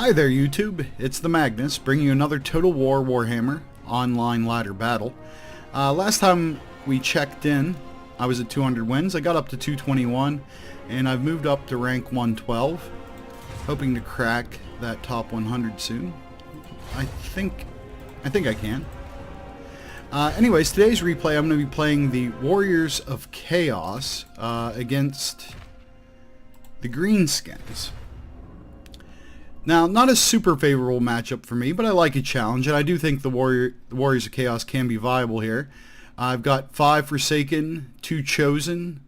Hi there YouTube, it's the Magnus, bringing you another Total War Warhammer Online Ladder Battle. Last time we checked in, I was at 200 wins. I got up to 221, and I've moved up to rank 112, hoping to crack that top 100 soon. I think I can. Anyways, today's replay, I'm going to be playing the Warriors of Chaos against the Greenskins. Now, not a super favorable matchup for me, but I like a challenge, and I do think the Warriors of Chaos can be viable here. I've got 5 Forsaken, 2 Chosen,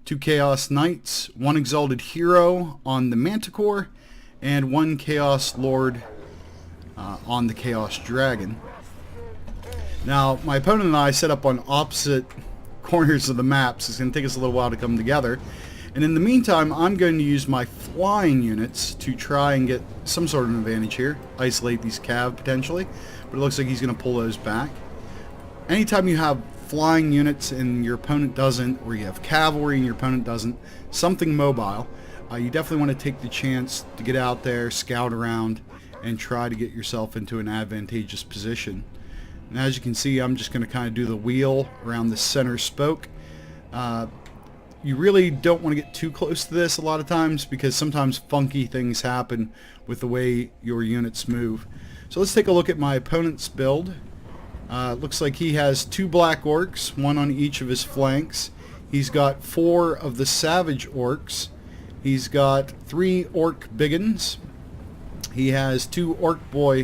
2 Chaos Knights, 1 Exalted Hero on the Manticore, and 1 Chaos Lord on the Chaos Dragon. Now, my opponent and I set up on opposite corners of the map, so it's going to take us a little while to come together. And in the meantime, I'm going to use my flying units to try and get some sort of advantage here. Isolate these cav potentially, but it looks like he's going to pull those back. Anytime you have flying units and your opponent doesn't, or you have cavalry and your opponent doesn't, something mobile, you definitely want to take the chance to get out there, scout around, and try to get yourself into an advantageous position. And as you can see, I'm just going to kind of do the wheel around the center spoke. You really don't want to get too close to this a lot of times because sometimes funky things happen with the way your units move. So let's take a look at my opponent's build. Looks like he has 2 black orcs, 1 on each of his flanks. He's got 4 of the savage orcs. He's got 3 orc biggins. He has 2 boar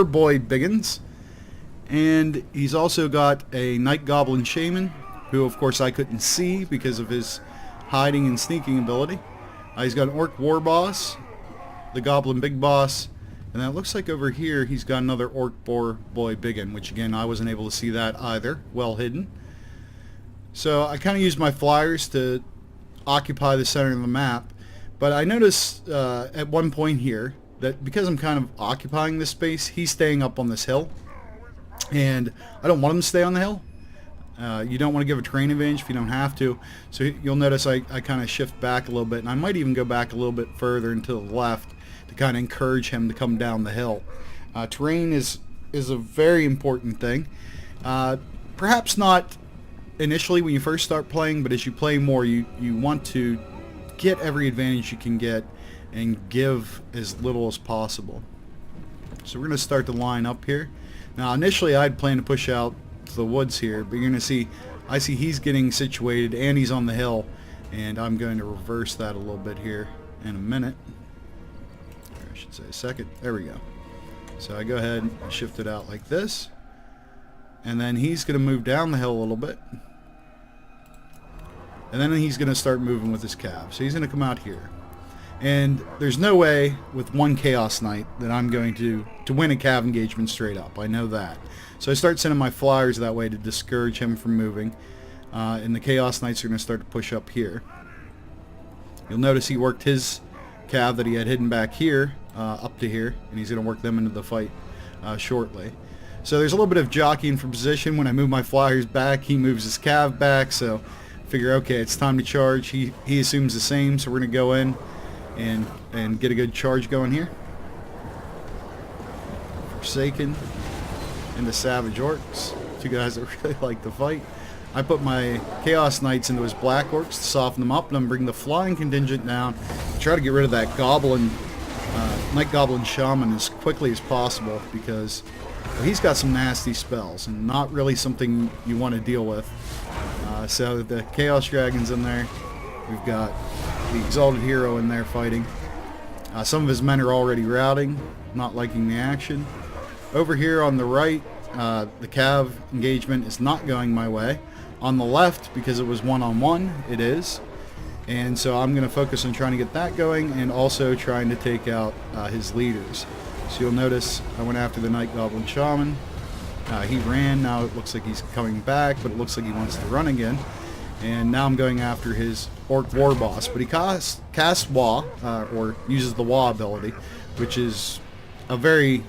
boy biggins. And he's also got a night goblin shaman, who of course I couldn't see because of his hiding and sneaking ability. He's got an orc war boss, the goblin big boss, and then it looks like over here he's got another orc boar boy biggin, which again I wasn't able to see that either, well hidden. So I kind of used my flyers to occupy the center of the map, but I noticed at one point here that because I'm kind of occupying this space, he's staying up on this hill, and I don't want him to stay on the hill. You don't want to give a terrain advantage if you don't have to. So you'll notice I kind of shift back a little bit, and I might even go back a little bit further and to the left to kind of encourage him to come down the hill. Terrain is a very important thing. Perhaps not initially when you first start playing, but as you play more, you want to get every advantage you can get and give as little as possible. So we're going to start the line up here. Now initially I'd plan to push out the woods here, but you're going to see I see he's getting situated and he's on the hill, and I'm going to reverse that a little bit here in a minute, or I should say a second. There we go. So I go ahead and shift it out like this, and then he's going to move down the hill a little bit, and then he's going to start moving with his cav. So he's going to come out here, and there's no way with 1 Chaos Knight that I'm going to win a cav engagement straight up. I know that. So I start sending my flyers that way to discourage him from moving, and the Chaos Knights are going to start to push up here. You'll notice he worked his cav that he had hidden back here up to here, and he's going to work them into the fight shortly. So there's a little bit of jockeying for position. When I move my flyers back, he moves his cav back, so I figure, okay, it's time to charge. He assumes the same, so we're going to go in and get a good charge going here. Forsaken and the savage orcs, 2 guys that really like to fight. I put my Chaos Knights into his black orcs to soften them up, and I'm bringing the flying contingent down to try to get rid of that goblin, night goblin shaman as quickly as possible, because he's got some nasty spells and not really something you want to deal with. So the Chaos Dragon's in there. We've got the Exalted Hero in there fighting. Some of his men are already routing, not liking the action. Over here on the right, the cav engagement is not going my way. On the left, because it was one-on-one, it is. And so I'm going to focus on trying to get that going, and also trying to take out his leaders. So you'll notice I went after the Night Goblin Shaman. He ran. Now it looks like he's coming back, but it looks like he wants to run again. And now I'm going after his Orc War Boss. But he casts Wa, or uses the Wa ability, which is a very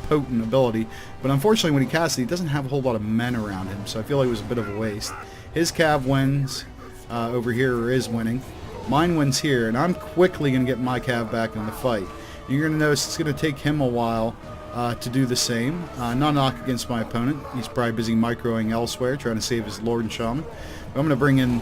potent ability, but unfortunately when he casts it, he doesn't have a whole lot of men around him, so I feel like it was a bit of a waste. His cav wins over here, or is winning. Mine wins here, and I'm quickly going to get my cav back in the fight. You're going to notice it's going to take him a while to do the same. Not knock against my opponent. He's probably busy microing elsewhere, trying to save his Lord and Shaman. But I'm going to bring in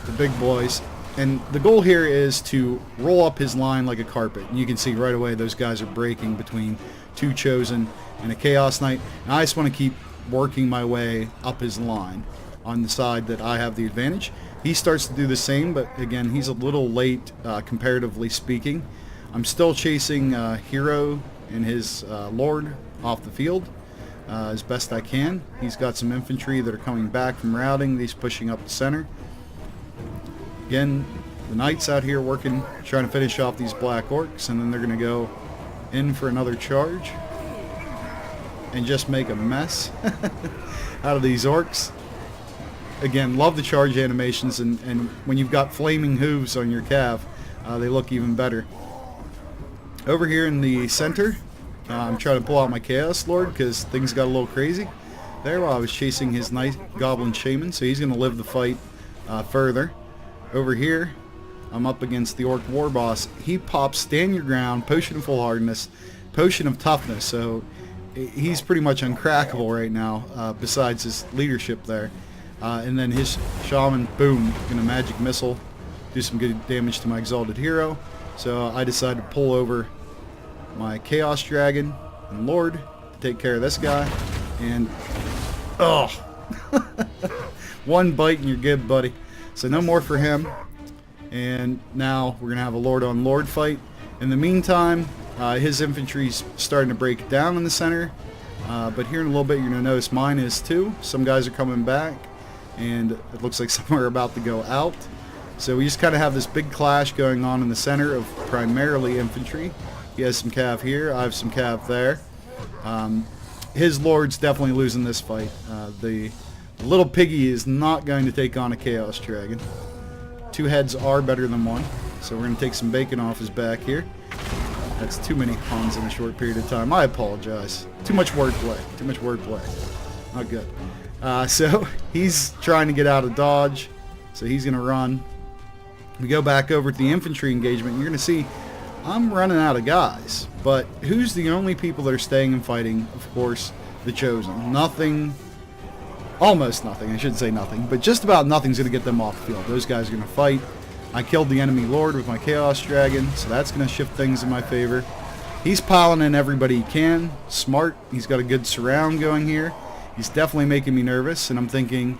the big boys. And the goal here is to roll up his line like a carpet. And you can see right away those guys are breaking between 2 Chosen and a Chaos Knight. And I just want to keep working my way up his line on the side that I have the advantage. He starts to do the same, but again, he's a little late comparatively speaking. I'm still chasing Hero and his Lord off the field as best I can. He's got some infantry that are coming back from routing. He's pushing up the center. Again, the Knights out here working, trying to finish off these Black Orcs, and then they're going to go in for another charge and just make a mess out of these Orcs. Again, love the charge animations, and when you've got flaming hooves on your cav, they look even better. Over here in the center, I'm trying to pull out my Chaos Lord because things got a little crazy there while I was chasing his Night Goblin Shaman, so he's going to live the fight further. Over here, I'm up against the Orc War Boss. He pops Stand Your Ground, Potion of Full Hardness, Potion of Toughness, so he's pretty much uncrackable right now, besides his leadership there. And then his Shaman, boom, gonna Magic Missile, do some good damage to my Exalted Hero. So I decided to pull over my Chaos Dragon and Lord to take care of this guy. And, oh, one bite and you're good, buddy. So no more for him. And now we're gonna have a Lord on Lord fight. In the meantime, his infantry's starting to break down in the center. But here in a little bit, you're gonna notice mine is too. Some guys are coming back, and it looks like some are about to go out. So we just kind of have this big clash going on in the center of primarily infantry. He has some cav here, I have some cav there. His Lord's definitely losing this fight. The little piggy is not going to take on a Chaos Dragon. 2 heads are better than 1, so we're going to take some bacon off his back here. That's too many puns in a short period of time. I apologize. Too much wordplay. Too much wordplay. Not good. So he's trying to get out of dodge, so he's going to run. We go back over to the infantry engagement. You're going to see I'm running out of guys, but who's the only people that are staying and fighting? Of course, the Chosen. Nothing, almost nothing, I shouldn't say nothing, but just about nothing's going to get them off the field. Those guys are going to fight. I killed the enemy Lord with my Chaos Dragon, so that's going to shift things in my favor. He's piling in everybody he can. Smart. He's got a good surround going here. He's definitely making me nervous, and I'm thinking,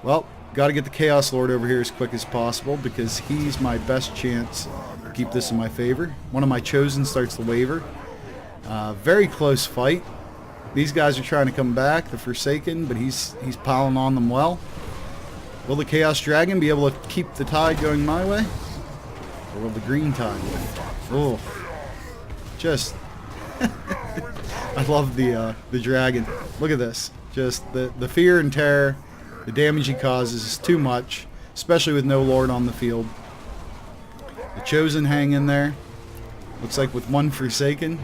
well, got to get the Chaos Lord over here as quick as possible because he's my best chance to keep this in my favor. One of my Chosen starts to waver. Very close fight. These guys are trying to come back, the Forsaken, but he's piling on them well. Will the Chaos Dragon be able to keep the tide going my way? Or will the Greentide win? Oh, just I love the dragon. Look at this. Just the fear and terror, the damage he causes is too much, especially with no Lord on the field. The Chosen hang in there. Looks like with 1 Forsaken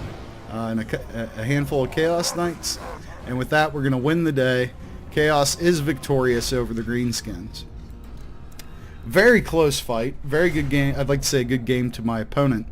and a handful of Chaos Knights. And with that, we're going to win the day. Chaos is victorious over the Greenskins. Very close fight. Very good game. I'd like to say a good game to my opponent.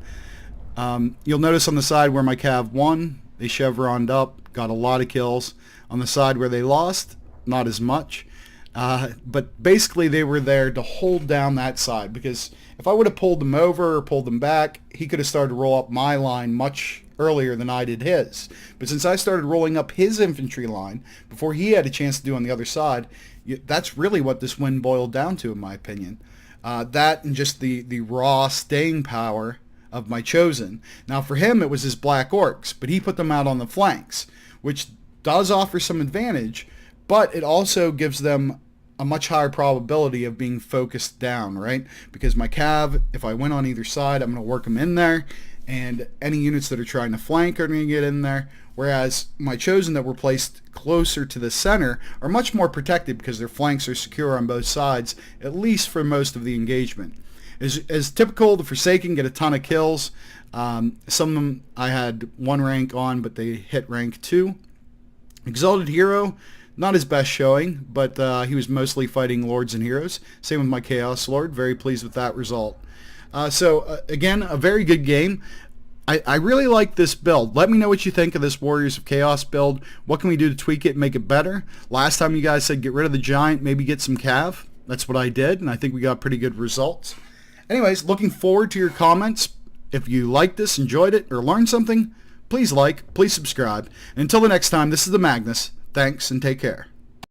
You'll notice on the side where my Cav won, they chevroned up, got a lot of kills. On the side where they lost, not as much. But basically they were there to hold down that side, because if I would have pulled them over or pulled them back, he could have started to roll up my line much earlier than I did his. But since I started rolling up his infantry line before he had a chance to do on the other side, that's really what this win boiled down to, in my opinion. That and just the raw staying power of my Chosen. Now for him it was his Black Orcs, but he put them out on the flanks, which does offer some advantage, but it also gives them a much higher probability of being focused down, right? Because my Cav, if I went on either side, I'm going to work them in there, and any units that are trying to flank are going to get in there, whereas my Chosen that were placed closer to the center are much more protected because their flanks are secure on both sides, at least for most of the engagement. As typical, the Forsaken get a ton of kills. Some of them I had 1 rank on, but they hit rank 2. Exalted Hero, not his best showing, but he was mostly fighting Lords and Heroes. Same with my Chaos Lord. Very pleased with that result. So again, a very good game. I really like this build. Let me know what you think of this Warriors of Chaos build. What can we do to tweak it and make it better? Last time you guys said get rid of the giant, maybe get some cav. That's what I did, and I think we got pretty good results. Anyways, looking forward to your comments. If you liked this, enjoyed it, or learned something, please like, please subscribe. And until the next time, this is the Magnus. Thanks, and take care.